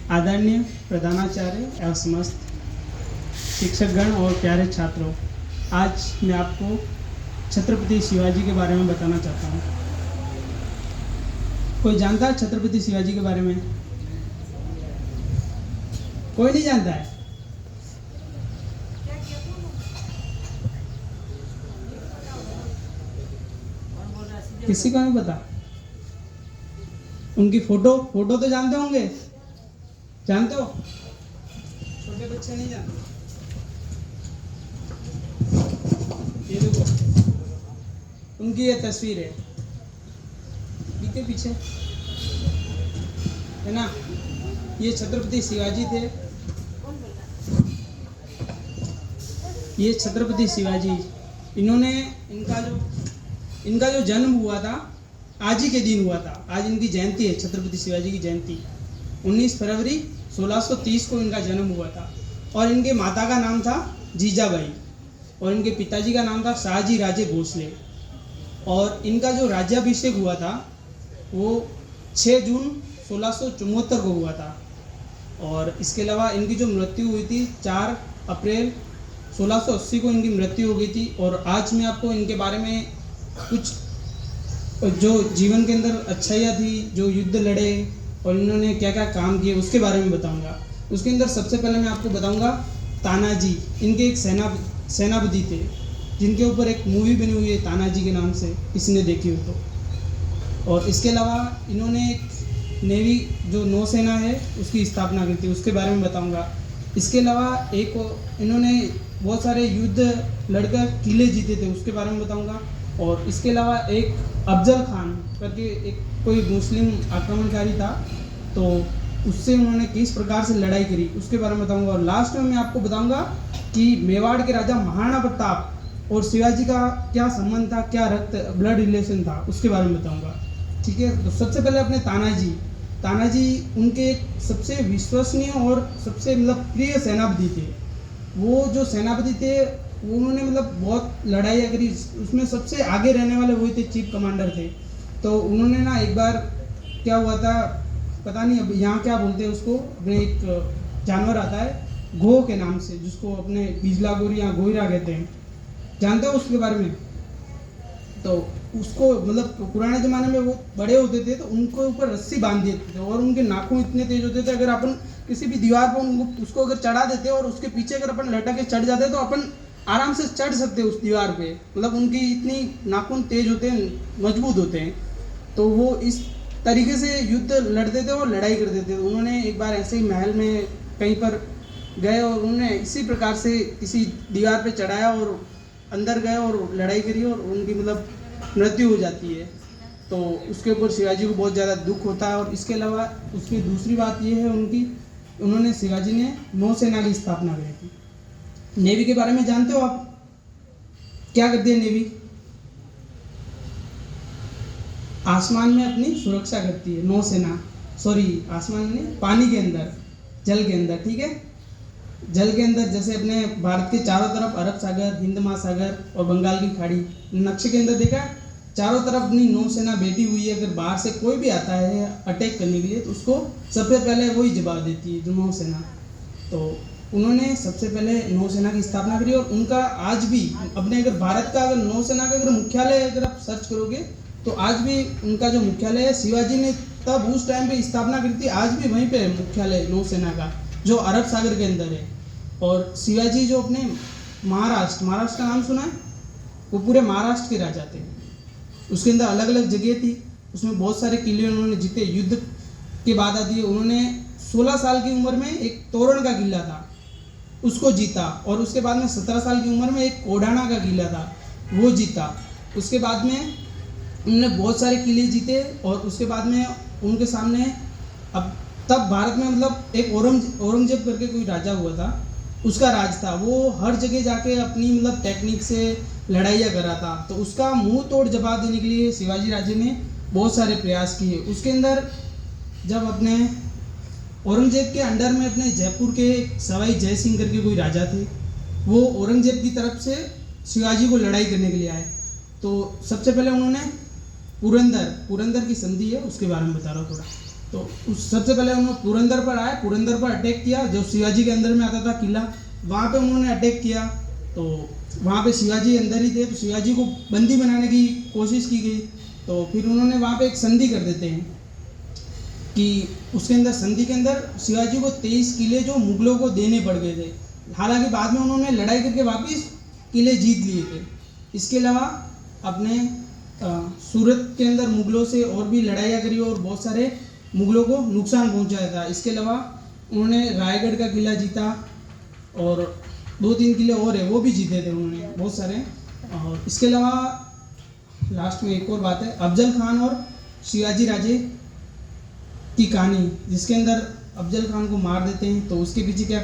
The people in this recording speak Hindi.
आदरणीय प्रधानाचार्य एवं समस्त शिक्षकगण और प्यारे छात्रों, आज मैं आपको छत्रपति शिवाजी के बारे में बताना चाहता हूँ। कोई जानता है छत्रपति शिवाजी के बारे में? कोई नहीं जानता है? किसी को नहीं पता? उनकी फोटो तो जानते होंगे? जानते हो? छोटे बच्चे नहीं जानते। ये देखो, उनकी ये तस्वीर है, पीछे पीछे है ना। ये छत्रपति शिवाजी थे। ये छत्रपति शिवाजी, इनका जो जन्म हुआ था आज ही के दिन हुआ था। आज इनकी जयंती है, छत्रपति शिवाजी की जयंती। 19 फरवरी 1630 को इनका जन्म हुआ था। और इनके माता का नाम था जीजाबाई और इनके पिताजी का नाम था शाहजी राजे भोसले। और इनका जो राज्याभिषेक हुआ था वो 6 जून 1674 को हुआ था। और इसके अलावा इनकी जो मृत्यु हुई थी 4 अप्रैल 1680 को इनकी मृत्यु हो गई थी। और आज मैं आपको इनके बारे में कुछ जो जीवन के अंदर अच्छाइयाँ थी, जो युद्ध लड़े और इन्होंने क्या क्या काम किए, उसके बारे में बताऊंगा। उसके अंदर सबसे पहले मैं आपको बताऊंगा तानाजी। इनके एक सेनापति थे जिनके ऊपर एक मूवी बनी हुई है तानाजी के नाम से, किसी ने देखी हो तो। और इसके अलावा इन्होंने एक नेवी जो नौसेना है उसकी स्थापना की थी, उसके बारे में बताऊंगा। इसके अलावा एक इन्होंने बहुत सारे युद्ध लड़कर किले जीते थे, उसके बारे में बताऊंगा। और इसके अलावा एक अफजल खान करके एक कोई मुस्लिम आक्रमणकारी था, तो उससे उन्होंने किस प्रकार से लड़ाई करी, उसके बारे में बताऊंगा। और लास्ट में मैं आपको बताऊंगा कि मेवाड़ के राजा महाराणा प्रताप और शिवाजी का क्या संबंध था, क्या ब्लड रिलेशन था, उसके बारे में बताऊंगा। ठीक है, तो सबसे पहले अपने तानाजी उनके सबसे विश्वसनीय और सबसे प्रिय सेनापति थे। वो जो सेनापति थे उन्होंने बहुत लड़ाइयाँ करी, उसमें सबसे आगे रहने वाले वही थे, चीफ कमांडर थे। तो उन्होंने ना एक बार क्या हुआ था, पता नहीं अब यहाँ क्या बोलते हैं उसको, अपने एक जानवर आता है घो के नाम से, जिसको अपने बिजला गोरी या गोईरा कहते हैं, जानते हो उसके बारे में? तो उसको पुराने ज़माने में वो बड़े होते थे तो उनको ऊपर रस्सी बांध देते थे और उनके नाखून इतने तेज होते थे, अगर अपन किसी भी दीवार पर उसको अगर चढ़ा देते और उसके पीछे अगर अपन लटक के चढ़ जाते तो अपन आराम से चढ़ सकते हैं उस दीवार पे। उनकी इतनी नाखून तेज होते हैं, मजबूत होते हैं। तो वो इस तरीके से युद्ध लड़ते थे और लड़ाई करते थे। उन्होंने एक बार ऐसे ही महल में कहीं पर गए और उन्होंने इसी प्रकार से किसी दीवार पे चढ़ाया और अंदर गए और लड़ाई करी और उनकी मृत्यु हो जाती है। तो उसके ऊपर शिवाजी को बहुत ज़्यादा दुख होता है। और इसके अलावा उसकी दूसरी बात ये है उन्होंने शिवाजी ने नौसेना की स्थापना करी थी। नेवी के बारे में जानते हो आप? क्या करती है नेवी? आसमान में अपनी सुरक्षा करती है नौसेना। आसमान में, पानी के अंदर, जल के अंदर। ठीक है, जल के अंदर जैसे अपने भारत के चारों तरफ अरब सागर, हिंद महासागर और बंगाल की खाड़ी, नक्शे के अंदर देखा, चारों तरफ अपनी नौसेना बैठी हुई है। अगर बाहर से कोई भी आता है अटैक करने के लिए तो उसको सबसे पहले वही जवाब देती है, जो नौसेना। तो उन्होंने सबसे पहले नौसेना की स्थापना करी। और उनका आज भी अपने, अगर भारत का अगर नौसेना का अगर मुख्यालय अगर आप सर्च करोगे तो आज भी उनका जो मुख्यालय है, शिवाजी ने तब उस टाइम पे स्थापना करी थी, आज भी वहीं पे है मुख्यालय नौसेना का, जो अरब सागर के अंदर है। और शिवाजी जो अपने महाराष्ट्र का नाम सुना है? वो पूरे महाराष्ट्र के राजा थे। उसके अंदर अलग अलग जगह थी, उसमें बहुत सारे किले उन्होंने जीते। युद्ध के बाद आती है, उन्होंने 16 साल की उम्र में एक तोरण का किला था उसको जीता। और उसके बाद में 17 साल की उम्र में एक कोडाना का किला था, वो जीता। उसके बाद में उन्होंने बहुत सारे किले जीते। और उसके बाद में उनके सामने अब तब भारत में एक औरंगजेब करके कोई राजा हुआ था, उसका राज था। वो हर जगह जाके अपनी टेक्निक से लड़ाइयाँ करा था। तो उसका मुंह तोड़ जवाब देने के लिए शिवाजी राजे ने बहुत सारे प्रयास किए। उसके अंदर जब अपने औरंगजेब के अंडर में अपने जयपुर के सवाई जय सिंह करके कोई राजा थे, वो औरंगजेब की तरफ से शिवाजी को लड़ाई करने के लिए आए। तो सबसे पहले उन्होंने पुरंदर की संधि है उसके बारे में बता रहा हूँ थोड़ा। तो उस सबसे पहले उन्होंने पुरंदर पर आए, पुरंदर पर अटैक किया, जो शिवाजी के अंदर में आता था किला, वहाँ पे उन्होंने अटैक किया। तो वहाँ पे शिवाजी अंदर ही थे, तो शिवाजी को बंदी बनाने की कोशिश की गई। तो फिर उन्होंने वहाँ पे एक संधि कर देते हैं कि उसके अंदर, संधि के अंदर शिवाजी को 23 किले जो मुगलों को देने पड़ गए थे। हालांकि बाद में उन्होंने लड़ाई करके वापस किले जीत लिए थे। इसके अलावा अपने सूरत के अंदर मुगलों से और भी लड़ाइयाँ करी और बहुत सारे मुगलों को नुकसान पहुंचाया था। इसके अलावा उन्होंने रायगढ़ का किला जीता और 2-3 किले और है वो भी जीते थे उन्होंने बहुत सारे। और इसके अलावा लास्ट में एक और बात है, अफजल खान और शिवाजी राजे की कहानी, जिसके अंदर अफजल खान को मार देते हैं, तो उसके पीछे क्या